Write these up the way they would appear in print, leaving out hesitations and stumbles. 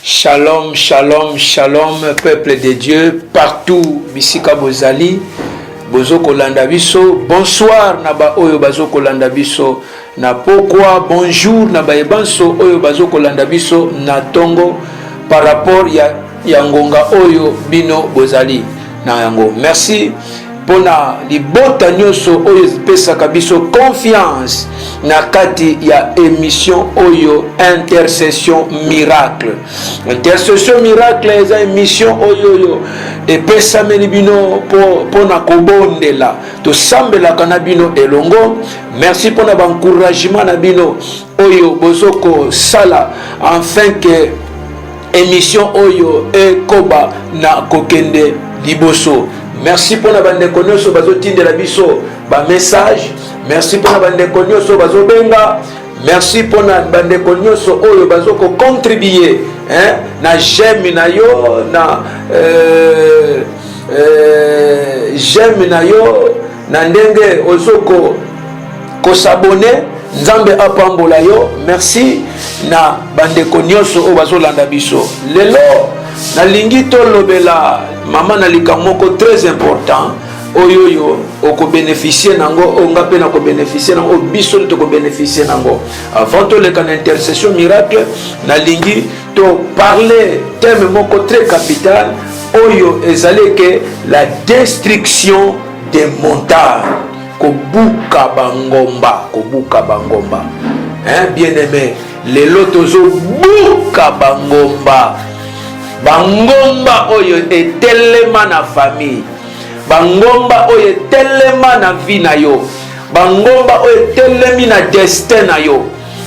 Shalom, shalom, shalom, peuple de Dieu, partout, bisika bozali, bozo kolanda biso, bonsoir naba oyo bazo kolanda biso, na pokwa, bonjour naba ebanso oyo bazo kolanda biso, na tongo, par rapport ya ngonga oyo bino bozali, na yango. Merci. Pona libota nyoso oyo pesaka biso confiance na kati ya émission oyo intercession miracle. Intercession miracle eza émission oyo epesameli bino pona kobondela tosambelaka na bino elongo. Merci pona encouragement na bino oyo bozoko sala afin que émission oyo ekoba na kokende liboso. Merci pour la bande konyoso bazo tindela biso ba message. Merci pour la bande konyoso bazo benga. Merci pour la bande konyoso oyo bazo ko contribuer na j'aime na yo na j'aime na yo na ndenge ozoko ko s'abonner nzambe apambola yo. Merci na bande konyoso oyo bazo landa biso lelo na lingi to lobela maman na likamoko très important oyoyo oko bénéficier nango onga pe na ko bénéficier nango biso to ko bénéficier nango avant to le kan intercession miracle na lingi to parler thème moko très capital oyo ezale que la destruction des montagnes kobuka bangomba bien aimé les lotozo buka bangomba oyo etelema na famille, bangomba oyo etelema na vie na yo, bangomba oyo etelemi na destin na yo,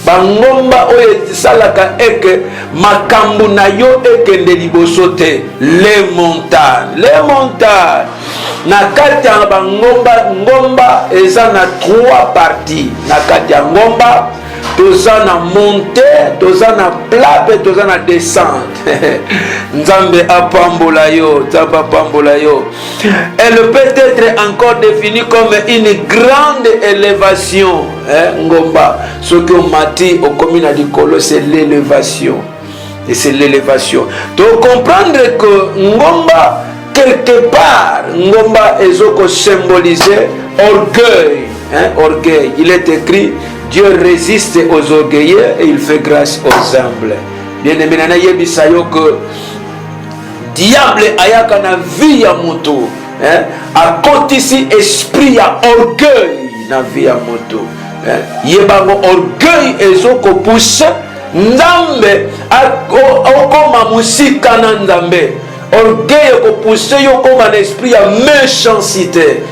bangomba oyo salaka eke makambo na yo ekende liboso te. Les montagnes na kati ya ngomba eza na 3 parties. Na kati ya ngomba toza na montée, toza na plat pe toza na descente. Nzambe apambola yo, taba pambola yo. Elle peut être encore définie comme une grande élévation, ngomba. Ce que mati au commune dikolo c'est l'élévation. Et c'est l'élévation. Donc comprendre que ngomba quelque part, ngomba ezoko symboliser orgueil, orgueil. Il est écrit Dieu résiste aux orgueilleux et il fait grâce aux humbles. Bien aimé, nana yebisa yo que diable ayaka na vie ya moto, a kotisi esprit ya orgueil na vie ya moto. Yebango orgueil ezoko pousse nzambe okoma musika na nzambe. Orgueil ko pousse yo koma na esprit ya méchanceté,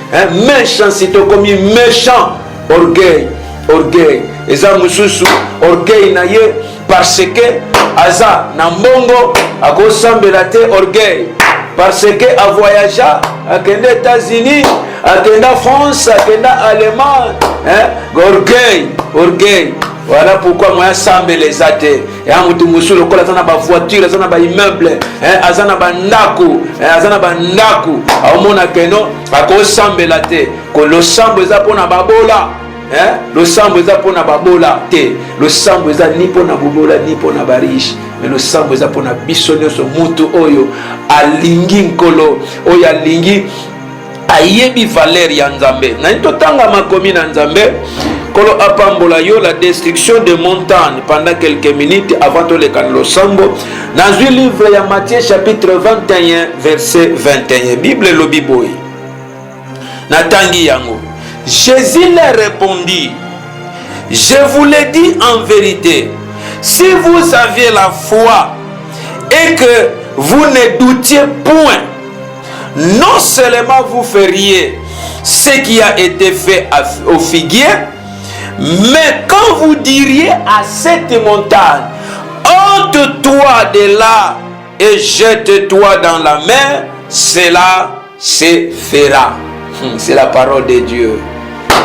méchanceté comme méchant orgueil. Eza mususu orgueil na ye parce que aza na mbongo akosambela te orgueil parce que a voyagé akenda États-Unis akenda France akenda Allemagne orgueil. Voilà pourquoi moi sambela ezate ya mutu mususu lokola azana ba voiture azana ba immeuble azana ba ndaku aomona keno akosambela te ko lo sambo eza pona babola. Le sambo eza pona babola te, le sambo eza ni pona bobola ni pona bariche, mais le sambo eza pona biso nyonso mutu oyo alingi nkolo oyo alingi ayebi valeur ya nzambe. Na totanga makomi na nzambe kolo apambola yo la destruction des montagnes pendant quelques minutes avant to le kan lo sambo dans le livre ya Matthieu chapitre 21 verset 21. Bible lobi boy na tangi yango. Jésus leur répondit, je vous le dis en vérité, si vous aviez la foi et que vous ne doutiez point, non seulement vous feriez ce qui a été fait au figuier, mais quand vous diriez à cette montagne, ôte-toi de là et jette-toi dans la mer, cela se fera. C'est la parole de Dieu.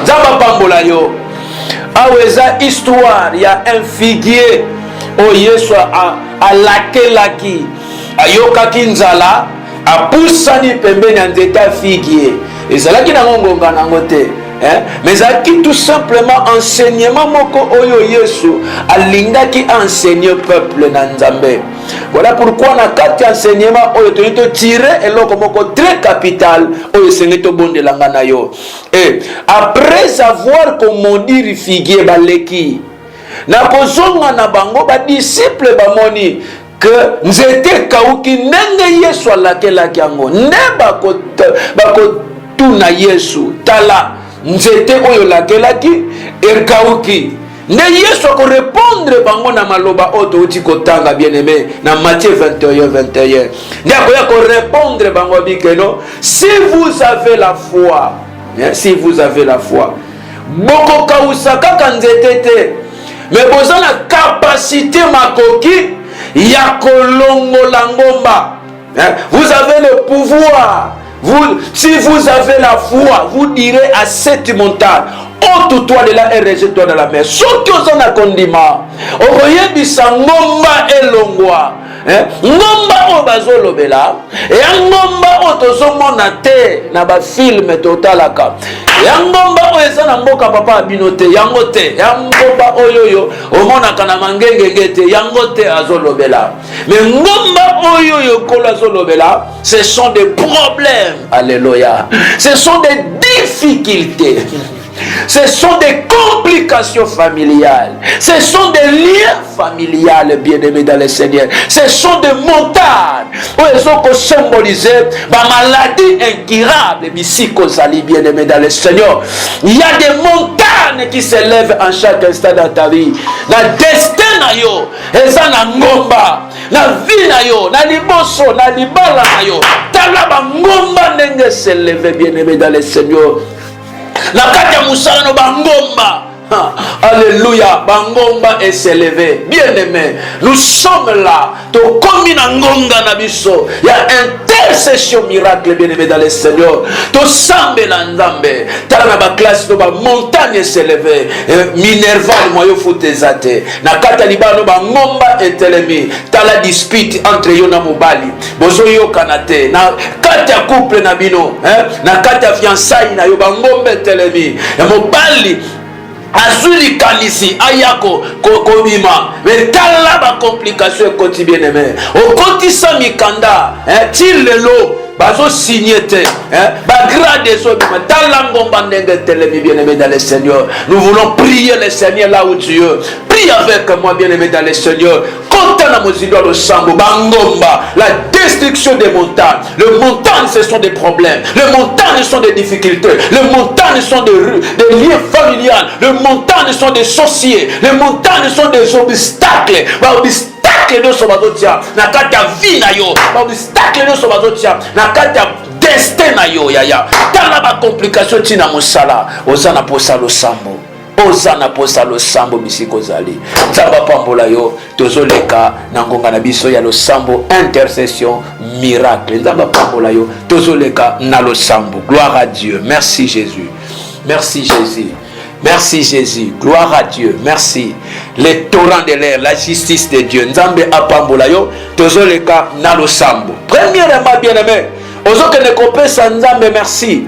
Zamba pambola yo aweza histoire ya un figuier o Yesu a lakelaki ayokaki nzala apusani pembeni ya nzeta figuier ezalaki na ngonga nango te mais ezalaki tout simplement enseignement moko oyo Yesu alingaki enseigner peuple na Nzambe. Voilà pourquoi na kati enseignement oyo to tirer eloko moko très capital oyo sengi to bonde langa na yo. Et après avoir comme dire figuier baleki na kozonga na bango ba disciple bamoni que nzete kauki ndenge Yesu alakelaki yango nde bakotuna Yesu tala nzete oyo lakelaki ekauki nde Yesu akorépondre bango na maloba oyo touti kotanga bien aimé na Matthieu 21 nde akoya korépondre bango bikeno si vous avez la foi, si vous avez la foi bokokausa kaka nzete te mais boza na capacité makoki ya kolongola ngomba. Vous avez le pouvoir. Si vous avez la foi, vous direz à cette montagne ôte-toi de là et rejette-toi dans la mer. Soki ozana kondima okoyebisa ngomba elongwa ngomba oyo bazolobela ya ngomba oyo tozomona te na bafilme totalaka ya ngomba oyo eza na mboka papa ya bino te yango te ya ngomba oyo omonaka na mangengenge te yango te azolobela mais ngomba oyo kolo azolobela ce sont des problèmes, alléluia, ce sont des difficultés. Ce sont des complications familiales. Ce sont des liens familiales, bien-aimés dans le Seigneur. Ce sont des montagnes où ils ont symbolisé ma maladie incurable. Bien-aimés dans le Seigneur. Il y a des montagnes qui s'élèvent en chaque instant dans ta vie. La destin na yo, eza na ngomba, na vie na yo, na liboso, na libala na yo. Tala ba ngomba nenge s'élever, bien-aimés dans le Seigneur. Na kati ya musala no bangomba. Alléluia, bangomba est s'élevé. Bien-aimé, nous sommes là. To komi na ngonga na biso. Il y a intercession miracle, bien-aimé dans le Seigneur. To sambe la nzambe. Tala na ba classe no ba montagne s'élevé. Minerva moyo futezate. Na kati ya libano bangomba est élevé. Tala dispute entre yo na mobali. Bozo yo kanate. Na kati ya couple na bino, na kati ya fiançailles na yo bangomba est élevé. Ya mobali azuli kanisi ayako kobima mais tala ba complication ekoti bien aimé okotisa mikanda tilelo bazo signé te ba grade so bima tala ngomba ndenge telemi bien aimé dans le Seigneur. Nous voulons prier le Seigneur là où tu es. Prie avec moi bien aimé dans le Seigneur. Kontana mozindo lo sambo bangomba la destruction des montagnes. Les montagnes ce sont des problèmes. Les montagnes sont des difficultés. Les montagnes sont des liens familiales. Les montagnes sont des sorciers. Les montagnes sont des obstacles. Obstacles de sobazotia. Na kati ya vie na yo. Obstacles de sobazotia. Na kati ya destin na yo yaya. Tala ba complication tina mosala. Ozana posa lo sambo. Ozana posa lo sambo bisiko zali. Nzamba pambola yo tozoleka na ngonga na biso ya lo sambo intercession miracle. Nzamba pambola yo tozoleka na lo sambo. Gloire à Dieu. Merci Jésus. Merci Jésus. Merci Jésus. Gloire à Dieu. Merci. Les torrents de l'air, la justice de Dieu. Nzambe apambola yo tozoleka na lo sambo. Premièrement bien-aimé, ozoke ne kopesa nzambe merci.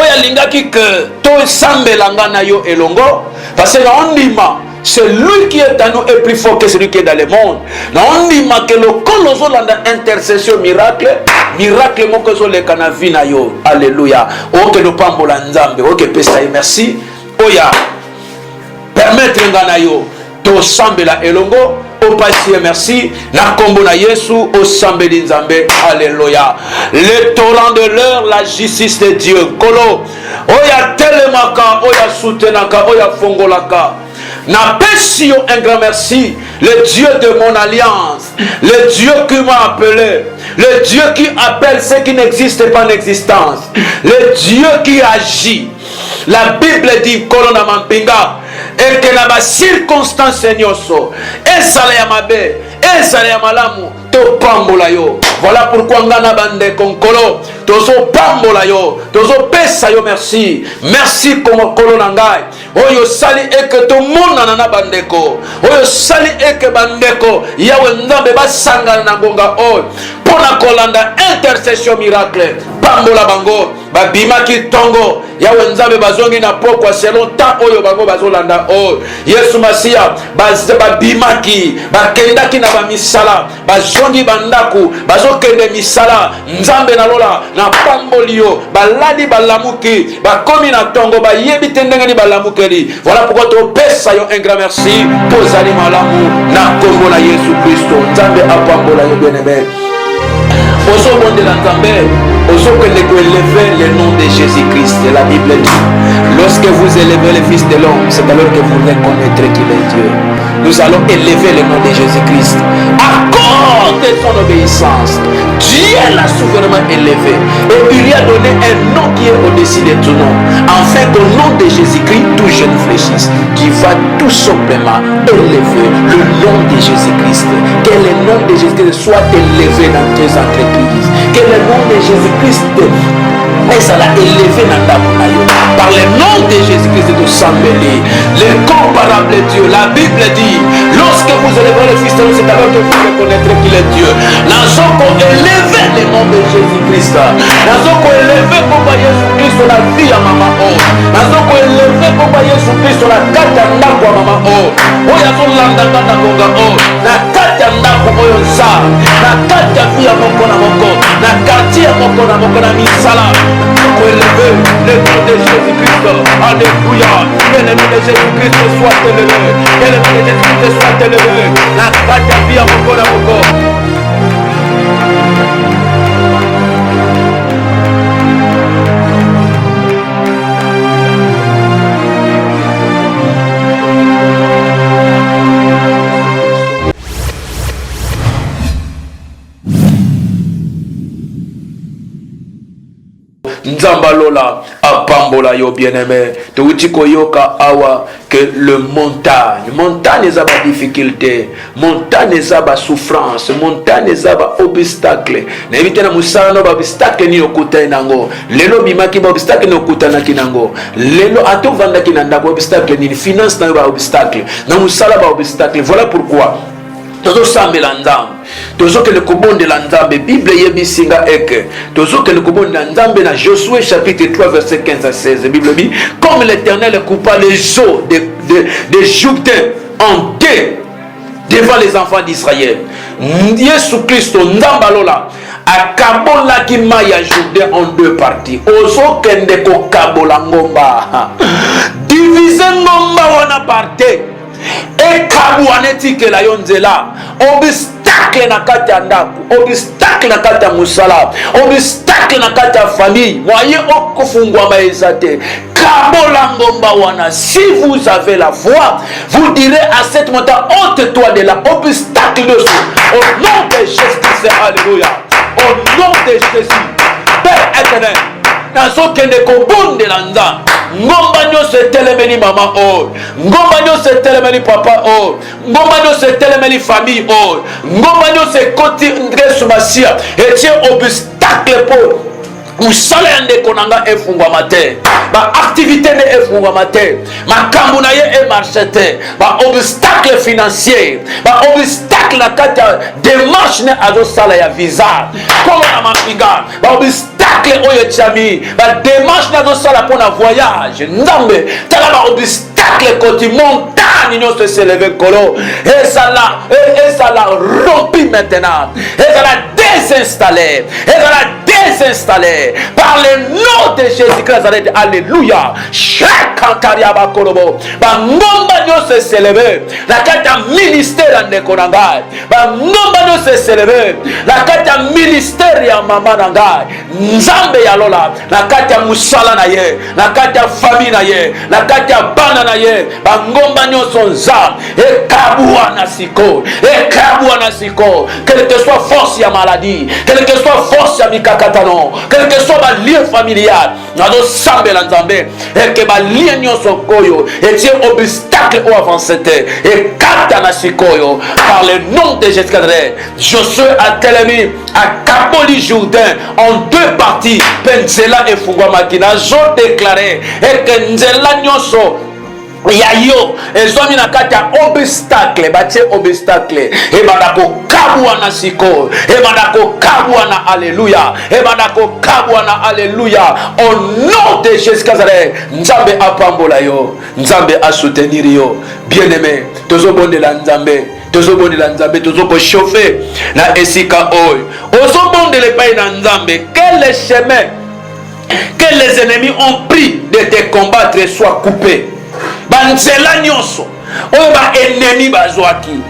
Oya lingaki que to sambelanga na yo elongo parce que na ondima celui qui est en nous est plus fort que celui qui est dans le monde. Na ondima que le kolozo landa intercession miracle moko zo le kana vie na yo. Alléluia. O que no pambola nzambe, o que pesa merci. Oya permettre ngana yo to sambela elongo. Au passé, merci. Na kombo na Yesu, au sambeli nzambe. Alléluia. Le torrent de l'heure, la justice de Dieu. Kolo. Oya telemaka, oya soutenaka, oya fongolaka. Na pesio un grand merci. Le Dieu de mon alliance. Le Dieu qui m'a appelé. Le Dieu qui appelle ce qui n'existe pas en existence. Le Dieu qui agit. La Bible dit, Kolona Mampinga. Et que la circonstance nyoso esala ya mabe esala ya malamu to pambola yo. Voilà pourquoi ngana bande konkolo tozo pambola yo tozo pesa yo merci merci comme kolo nangai oyo sali eke to mona na bandeko oyo sali eke bandeko yawe nzambe basangana na ngonga o pona kolanda intercession miracle pambola bango babimaki tongo yawe nzambe bazongi na pokwa selon temps oyo bango bazolanda oyo Yesu Masiya babimaki bakendaki na bamisala bazongi bandaku bazokende misala nzambe nalola na pamboli yo baladi balamuki bakomi na tongo bayebi te ndenge ni balamukeli. Voilà pourquoi topesa yo un grand merci tozali malamu na kombo na Yesu Kristo nzambe apambola yo bien-aimé. Ozobondela nzambe ozokende koélever le nom de Jésus-Christ. La Bible dit lorsque vous élevez le Fils de l'homme, c'est alors que vous reconnaîtrez qu'il est Dieu. Nous allons élever le nom de Jésus-Christ à cause de son obéissance. Dieu l'a souverainement élevé et il lui a donné un nom qui est au-dessus de tout nom, afin qu'au nom de Jésus-Christ tout jeune fléchisse. Tu vas tout simplement élever le nom de Jésus-Christ. Que le nom de Jésus-Christ soit élevé dans tes entreprises. Que le nom de Jésus-Christ ça l'a élevé dans ta bounaille. Par le nom de Jésus-Christ de s'embellir. L'incomparable Dieu, la Bible dit, lorsque vous élevez le Fils de l'homme, c'est alors que vous reconnaîtrez qu'il est Dieu. Nous avons élevé le nom de Jésus-Christ. Nous avons élevé comme Jésus-Christ la vie à maman. Nous avons élevé comme Jésus-Christ la carte à Ndako à maman. Oh, il y a son landa na konga. Oh, la carte à Ndako oyo sa. La carte à vie à mon kona moko. La quartier à mon kona moko na misala. Pour élever le nom de Jésus-Christ. Alléluia. Que le nom de Jésus-Christ soit élevé. Que le nom de Jésus-Christ soit élevé. La carte à vie à mon kona moko. Nzambalola apambola yo bien-aimé. Touti koyoka awa que le montagne est ba difficulté, montagne est ba souffrance, montagne est ba obstacle. N'évitez na musala no ba obstacle ni okuta nango. Lelo bimaki ba obstacle ni okuta na kinango. Lelo ato vanda kinanda ba obstacle ni finance na ba obstacle. Na musala ba obstacle. Voilà pourquoi tozo sambela nzambe tozo ke le kobonde la nzambe Bible yebisinga eke tozo ke le kobonde la nzambe na Josué chapitre 3 verset 15 à 16. Bible dit comme l'Éternel coupa les os des Jourdains en deux devant les enfants d'Israël, Jésus Christ nzambalola akabola ki maya Jourdain en deux parties. Ozo kende ko kabola ngomba diviser ngomba wana parte et kabouaneti que la yonzela obstacle na kati ya ndaku, obstacle na kati ya musala, obstacle na kati ya famille moyen okufungwa maezate kabola ngomba wana. Si vous avez la foi, vous direz à cette montagne ôte-toi de la obstacle de ce au nom de Jésus. Alléluia. Au nom de Jésus Père éternel nazo kende kobonde la nzambe ngomba nyonso etelemeli mama oyo, ngomba nyonso etelemeli papa oyo, ngomba nyonso etelemeli famille oyo, ngomba nyonso ekoti Yesu Masiya etie obstacle po musala ya ndeko na nga efungwama te, baactivité ne efungwama te, makambo na ye emarche te, baobstacle financier, baobstacle na kati ya démarche ne azosala ya visa kolo na mafinga, baobstacle oyo etiami badémarche ne azosala mpona voyage nzambe tala baobstacle koti montagne nyonso eseleve kolo ezala rompi maintenant, ezala désinstallé, ezala désinstallé par le nom de Jésus-Christ. Alléluia. Chakantaria bakolobo bangomba nyose s'élever la kata ministère ndeko na ngai, bangomba nyose s'élever la kata ministère ya mama na ngai nzambe ya lola la kata musala na ye, la kata famille na ye, la kata bana na ye, bangomba nyose nzambe ekabua na siko, ekabua na siko, quelle que soit force ya maladie, quelle que soit force ya mikakatano, quel que soit ma lien familial, nazo sambela nzambe et que ma lien nyonso koyo etie obstacle au avancé et kata na sikoyo par le nom de Jésus-Christ. Josué a telemi à Kaboli Jourdain en deux parties, Penzela et Fungwamaki nazo déclaré et que nzela nyonso yayo ezomi na kati ya obstacle batie obstacle e banda ko kabwa na siko. Ebanda ko kabwa na alléluia. Ebanda ko kabwa na alléluia. Au nom de Jésus Nazareth. Nzambe apambola yo. Nzambe a soutenir yo. Bien-aimé, tozobondela Nzambe. Tozobondela Nzambe, tozoko chauffer na esika oyo. Ozobondela epai na Nzambe. Quel chemin que les ennemis ont pris de te combattre soit coupé. Banzela nyonso oyo ba ennemi bazwaki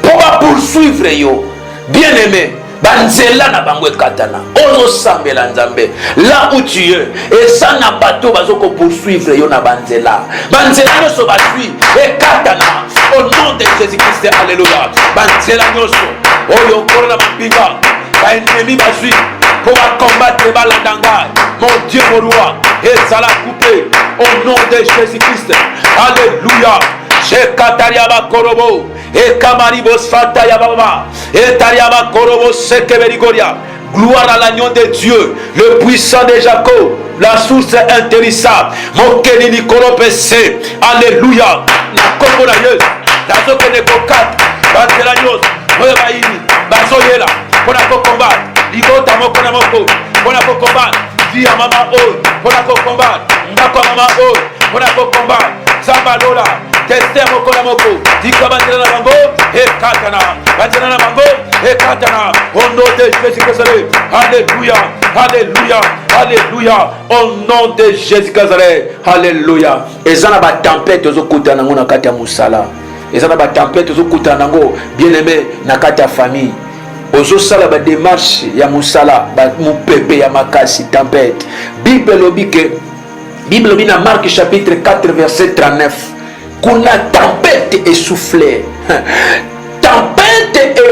po ba poursuivre yo. Bien-aimé, banzela na bango ekatana. Ozosambela Nzambe là où tu es. Et ça na bato bazoko poursuivre yo na banzela. Banzela nyonso bazwi ekatana au nom de Jésus-Christ. Alléluia. Banzela nyonso oyo korona mapinga ba ennemi bazwi pour combattre baladanga. Mon Dieu, mon roi, et ça l'a coupé au nom de Jésus-Christ. Alléluia. Shekatariaba korobo et kamaribos fatayababa et tariaba korobo sekeberigoria. Gloire à l'agneau de Dieu, le puissant de Jacob, la source intéressable. Mon kenini koropese. Alléluia. Na komola yes. La zokene kokat. Bantela nyos. Moya baini. Bazoyela. Pona ko combat. Ligota moko na moko. Pona ko combat. Via mama oh, pour la combat, ndako mama oh, pour la combat, Zambalola, teste moko na moko, dikabandela na bango, et katana, bandela na bango, et katana, au nom de Jésus-Christ. Alléluia, alléluia, alléluia, au nom de Jésus-Christ. Alléluia. Et ça n'a pas tempête aux okuta nango na kati ya musala. Et ça n'a pas tempête aux okuta nango, bien-aimé na kati ya famille. Ozosala ba démarche ya musala ba mupepe ya makasi tempête. Bible lobike Bible lobi na Marc chapitre 4 verset 39. Kuna tempête essoufflée. Tempête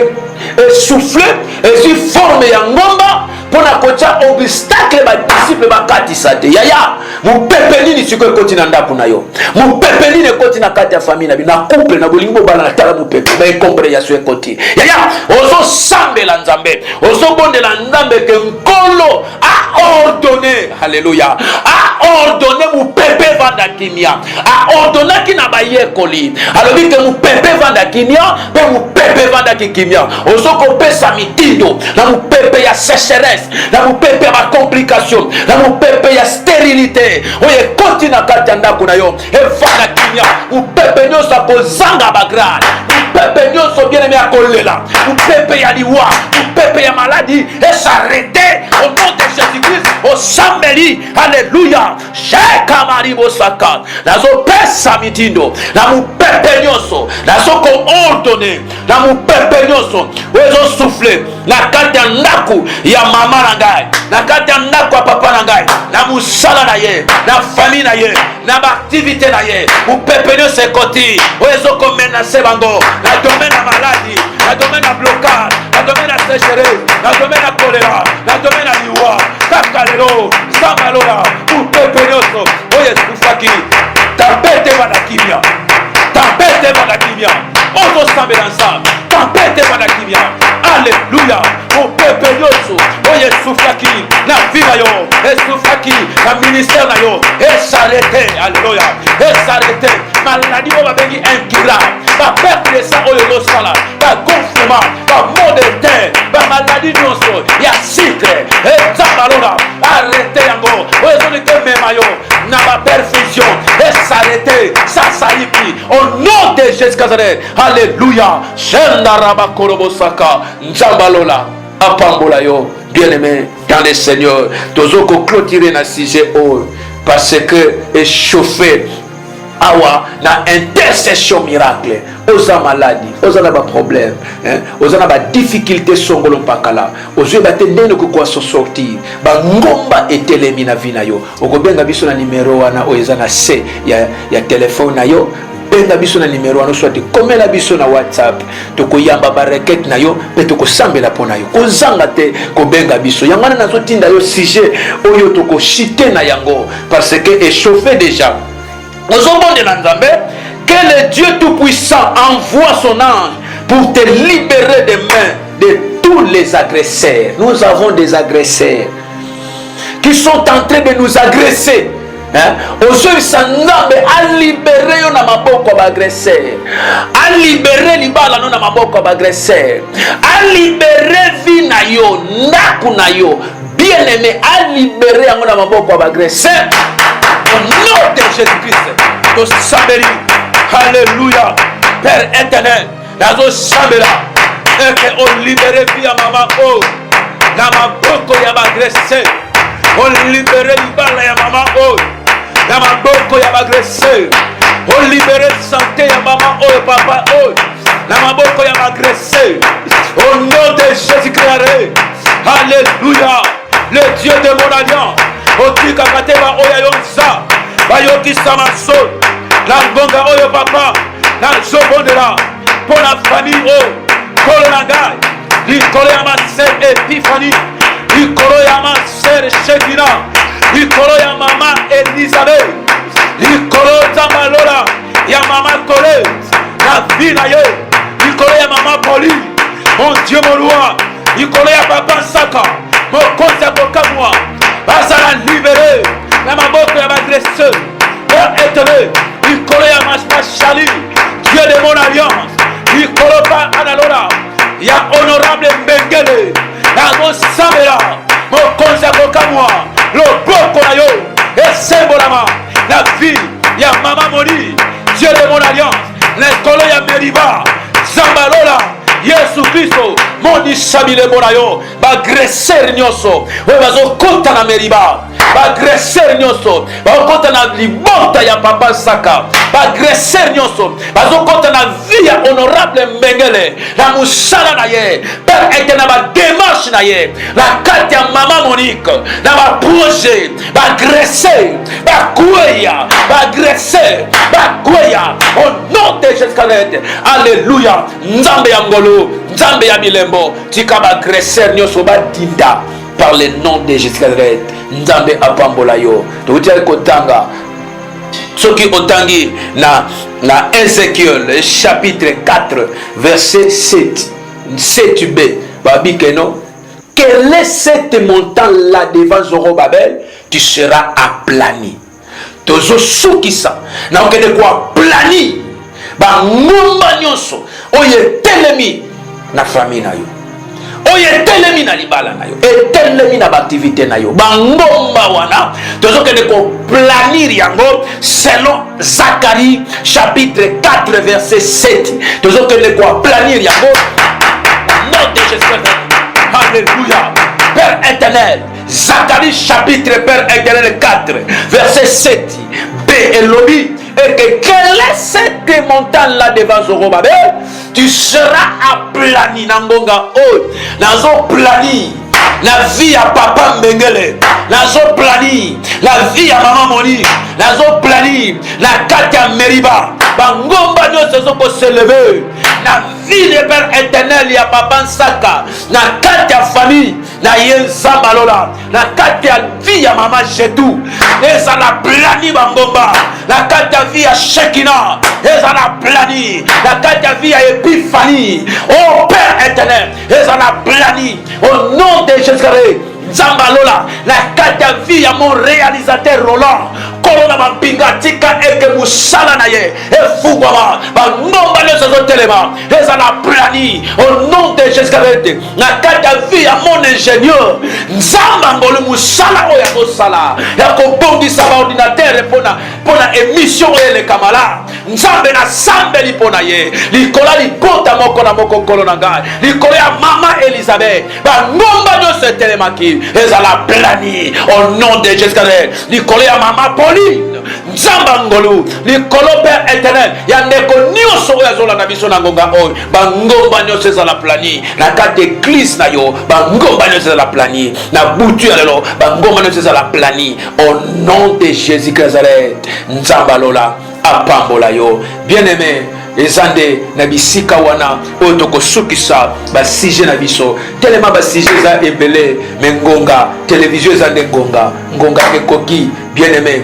essoufflée et si forme ya ngomba pona kocha obstacle ba disciple ba katisa te. Yaya mupepe nini siko ekoti na ndako na yo. Mupepe nini ekoti na kati ya famille na bina couple na bolingo bala na tala mupepe ba incomprehension ekoti. Yaya ozo sambela Nzambe, ozo bondela Nzambe ke nkolo a ordonné, alléluia, a ordonné mupepe vanda kimia, a ordonné ki na ba yekoli. Alobi ke mupepe vanda kimia, pe mupepe vanda kimia. Ozo kopesa mitindo na mupepe ya sécheresse, na mupepe ya complication, na mupepe ya stérilité. Oye koti na kati ya ndako na yo, e vanda kimia, mupepe nyoso akozanga bagrade. Pepe nyonso bien aimé akolela. Pepe ya liwa, pepe ya maladie et s'arrêter au nom de Jésus-Christ au sambeli. Alléluia. Sheka maribo saka. Nazo pesa mitindo. Na mu pepe nyonso. Nazo ko ordonner. Na mu pepe nyonso. Wezo souffler. Na kati ya ndako ya mama na ngai. Na kati ya ndako ya papa na ngai. Na musala na ye. Na famille na ye. Na ba activité na ye. Mu pepe nyonso ekoti. Wezo ko menacer bango. La domaine à maladie, la domaine à blocage, la domaine à sécheresse, la domaine à choléra, la domaine à liwa, kakalero, samalola, ou pepeñoso, oye sufaki, tapete vanakimia, ozo sambe ensemble, tapete vanakimia, alléluia, ou pepeñoso, oye sufaki, na viva yo, et sufaki, na ministère na yo, et s'arrêter, alléluia, et s'arrêter, maladie va venir incurable. La perte de sang au lieu sala, la gonflement, la mort de terre, la maladie de nos il y a cycle, et Zabalona, arrêtez yango, vous êtes même maillot, n'a pas perfusion, et s'arrêter, ça s'arrête, au nom de Jésus Nazareth, alléluia, Shendaraba Korobosaka, Nzambalola, Apambola yo, bien-aimé dans le Seigneur, tozoko clôturer na sujet parce que échauffé. Awa na intercession miracle oza maladie oza na ba problème oza na ba difficulté songolo pakala ozo ba tendene ko kwa sortir ba ngomba etelemi na vina yo okobenga biso na numéro wana oza na C ya téléphone na yo benga biso na numéro wana soit komela biso na WhatsApp tokoyamba ba requête na yo pe tokosambela pona yo kozanga te kobenga biso yango na zo tinda yo sujet oyo toko chiter na yango parce que échauffé déjà. Que le Dieu Tout-Puissant envoie son ange pour te libérer des mains de tous les agresseurs. Nous avons des agresseurs qui sont en train de nous agresser. ozwisa nzambe alibere yo na maboko ya baagresser, alibere libala no na maboko ya baagresser, alibere vi na yo, ndako na yo, bien aimé, alibere yango na maboko ya baagresser au nom de Jésus-Christ. Tosambeli, alléluia, Père éternel, nazo sambela eke o libere vi ya mama o na maboko ya baagresser, o libere libala ya mama o na maboko ya baagresser, o libere santé ya mama o papa o na maboko ya baagresser au nom de Jésus-Christ. Alléluia, le Dieu de mon alliance otika kateba oya yonza bayokisa maso na ngonga oyo papa na zobondela pour la famille o kolo na ngai likolo ya maser Epiphanie, likolo ya maser Shekina, likolo ya mama Elisabeth, likolo Tambalola ya mama Kole na vie na ye, likolo ya mama Poli, mon Dieu mon roi, likolo ya papa Saka mokonzi ya kokamwa bazala libéré na maboko ya bagresseur. Père éternel, likolo ya Machali, Dieu de mon alliance, likolo pa Analola ya honorable Mbengele nazo sambela mokonzi ya kokamwa loboko na yo esembolama na vie ya mama Moni, Dieu de mon alliance, likolo ya Meriba Zambalola Yesu Kristo mondishabile bona yo bagresser nyonso oyo bazokota na Meriba, bagresser nyonso bazokota na libota ya papa Saka, bagresser nyonso bazokota na vie ya honorable Mbengele na musala na ye Père ete na bademarche na ye na kati ya mama Monique na baprojet bagresser bakweya bagresser bakweya au nom de Jésus-Christ. Alléluia, nzambe ya ngolo nzambe ya bilembo tika bagresser nyonso badinda par le nom de Jésus-Christ. Nzambe apambola yo tokutia kotanga soki otangi na Ézéchiel chapitre 4 verset 7b babikeno quel est cette montagne là devant Zorobabel, tu seras aplani. Tozo sukisa na okende kwa plani ba ngomba nyonso oye telemi na famille na yo, oye telemi na libala na yo, etelemi na activité na yo, ba ngomba wana tozo kende ko planir yango selon Zacharie chapitre 4 verset 7. Tozo kende ko planir yango nom de Jésus. Alléluia, Père éternel, Zacharie chapitre Père éternel 4 verset 7 B et lobby et que quelle est cette montagne là devant Zorobabel, tu seras aplani nangonga o nazo plani la vie à papa Mbengele, nazo plani la vie à maman Moni, nazo plani la kati Meriba bangomba nyonso zoko se lever na vie de Père éternel ya papa Saka na kati ya famille na Yenzamba Lola na kati ya vie ya mama Jetou eza la plani bangomba na kati ya vie ya Shekina eza la plani na kati ya vie ya Epiphanie. Oh Père éternel eza la plani au nom de Jésus-Christ. Zambalola la kati ya vie ya mon réalisateur Roland kolona mapinga tika eke musala na ye efugwama bangomba nyonso ezotelema eza na plani au nom de Jésus-Christ. Na kati ya vie ya mon ingénieur nzamba ngolu musala oyo akosala ya kobongisa baordinatere mpona émission oyo elekamala nzambe na sambeli mpona ye likola libota moko na moko nkolo na ngai likolo ya mama Elisabeth bangomba nyonso etelemaki eza la plani au nom de Jésus-Christ. Likolo ya mama Pauline nzamba ngolu likolo Père éternel ya ndeko nyonso oyo azolanda biso na ngonga oyo bangomba nyonso eza la plani na kati église na yo bangomba nyonso eza la plani na butu ya lelo bangomba nyonso eza la plani au nom de Jésus-Christ. Nzamba lola apambola yo bien-aimé ezande na bisika wana oyo tokosukisa basije na biso telema basije eza ebele me ngonga télévision eza nde ngonga ekoki bien-aimé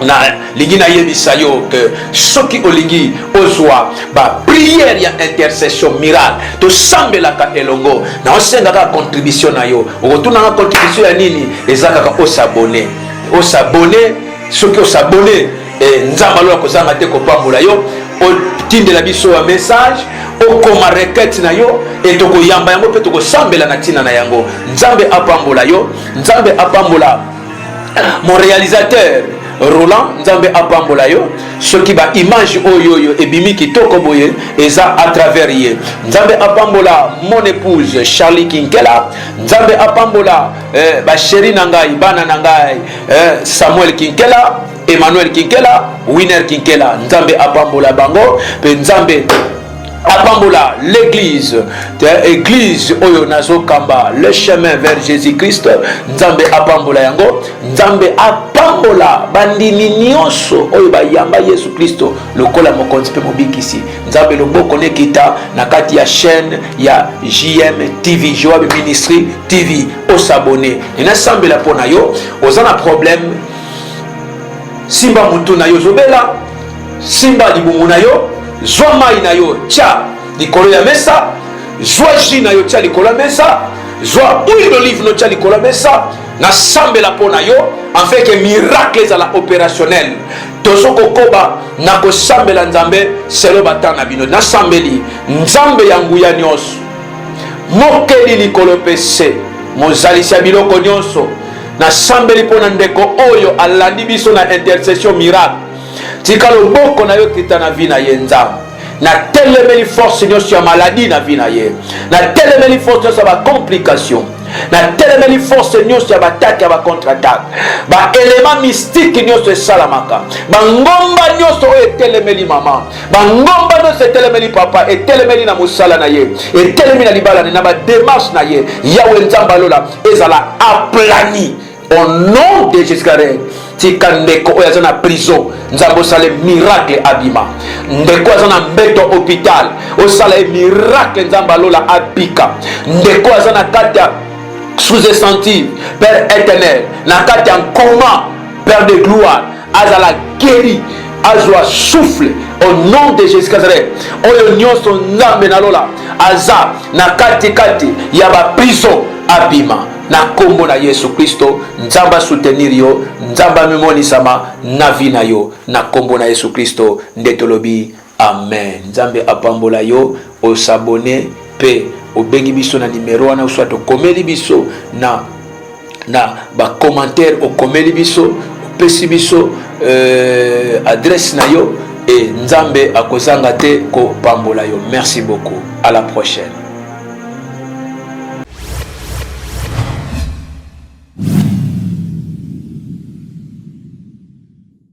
na lingi na yebisa yo que soki olingi ozwa ba prière ya intercession miracle to sambelaka elongo na osengaka contribution na yo okotunanga contribution ya nini eza kaka osabone soki osabone nzambe alola kozanga te kopambola yo, otindela biso ya message, okoma requête na yo, et tokoyamba yango mpe tokosambela na ntina na yango. Nzambe apambola yo, nzambe apambola mon réalisateur Roland, nzambe apambola yo, soki ba image oyo ebimi kitoko boye eza à travers ye. Nzambe apambola mon épouse Charlie Kinkela, nzambe apambola ba chéri na ngai, bana na ngai, Samuel Kinkela, Emmanuel Kinkela, Winner Kinkela, nzambe apambola bango, pe nzambe apambola l'église, église oyo nazo kamba, le chemin vers Jésus-Christ, nzambe apambola yango, nzambe apambola bandini nyonso oyo bayamba Yesu Kristo lokola mokonzi pe mobikisi. Nzambe loboko nekita na kati ya chaîne ya JM TV, Joab Ministry TV, osabone. Ina sambela pona yo, ozana problème simba mutu na yo zobela, simba libumu na yo, zwa mai na yo tia likolo ya mesa, zwa jus na yo tia likolo ya mesa, zwa huile d'olive no tia likolo ya mesa, na sambela pona yo, en fait que miracle ezala opérationnel. Tozo kokoba na kosambela nzambe selo batana bino na sambeli nzambe ya nguya nyonso, mokeli likolo pese mozalisi ya biloko nyonso, na sambeli pona ndeko oyo alandi biso na intercession miracle. Tika loboko na yo kita na vi na ye nzambe, na telemeli force nyonso ya maladie na vi na ye, na telemeli force nyonso ya bacomplication, na telemeli force nyonso ya batake ya bacontre-attaque, baélément mystique nyonso esalamaka, bangomba nyonso oyo etelemeli mama, bangomba nyonso etelemeli papa, etelemeli na mosala na ye, etelemeli na libala na badémarche na ye, yawe nzambe alola ezala aplani au nom de Jésus-Christ. Tika ndeko oyo aza na prison, nzambe osala miracle abima. Ndeko aza na mbeto hôpital, osala miracle nzambe alola abika. Ndeko aza na kati ya sous-essentive, Père éternel, na kati ya coma, Père de gloire, azala guéri, azwa souffle au nom de Jésus-Christ. Oyo nyonso nzambe nalola aza na kati ya ba prison abima. Na kombo na Yesu Kristo, nzamba soutenir yo, nzamba memonisama na vi na yo, na kombo na Yesu Kristo ndetolobi amen. Nzambe apambola yo, osabone pe obengi biso na numero wana, soit okomeli biso na ba commentaire, okomeli biso, opesi biso adresse na yo, et nzambe akozanga te ko pambola yo. Merci beaucoup, à la prochaine.